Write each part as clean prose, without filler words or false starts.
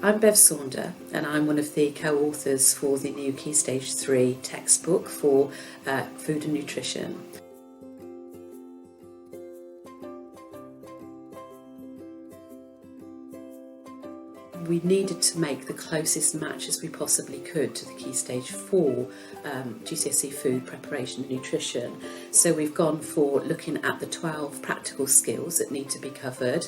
I'm Bev Saunder, and I'm one of the co-authors for the new Key Stage 3 textbook for food and nutrition. We needed to make the closest match as we possibly could to the Key Stage 4 GCSE food preparation and nutrition. So we've gone for looking at the 12 practical skills that need to be covered.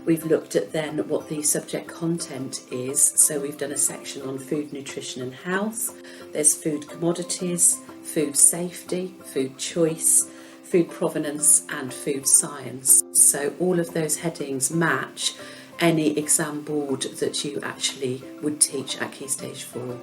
We've looked at then what the subject content is. So we've done a section on food, nutrition and health. There's food commodities, food safety, food choice, food provenance and food science. So all of those headings match any exam board that you actually would teach at Key Stage 4.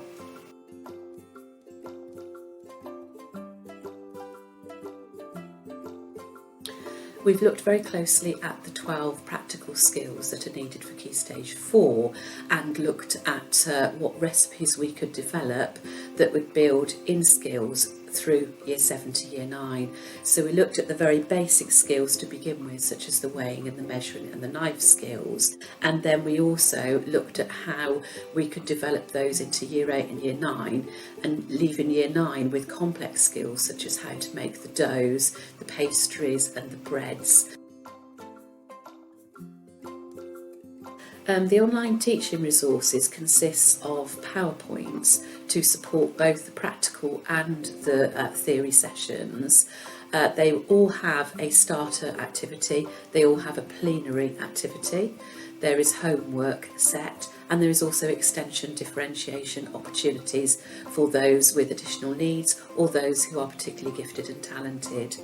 We've looked very closely at the 12 practical skills that are needed for Key Stage 4 and looked at what recipes we could develop that would build in skills through Year 7 to Year 9. So we looked at the very basic skills to begin with, such as the weighing and the measuring and the knife skills, and then we also looked at how we could develop those into Year 8 and Year 9 and leaving Year 9 with complex skills such as how to make the doughs, the pastries and the breads. The online teaching resources consist of PowerPoints to support both the practical and the theory sessions. They all have a starter activity, they all have a plenary activity, there is homework set, and there is also extension differentiation opportunities for those with additional needs or those who are particularly gifted and talented.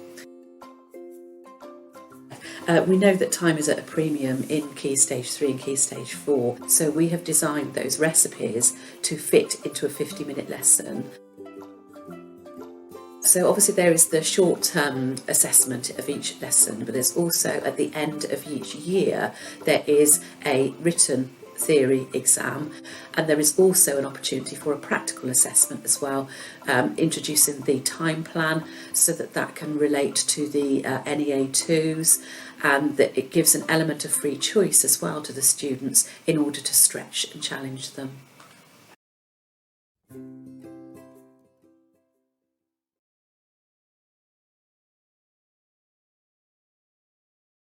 We know that time is at a premium in Key Stage 3 and Key Stage 4, so we have designed those recipes to fit into a 50-minute lesson. So obviously there is the short-term assessment of each lesson, but there's also at the end of each year there is a written theory exam, and there is also an opportunity for a practical assessment as well, introducing the time plan so that that can relate to the NEA 2s, and that it gives an element of free choice as well to the students in order to stretch and challenge them.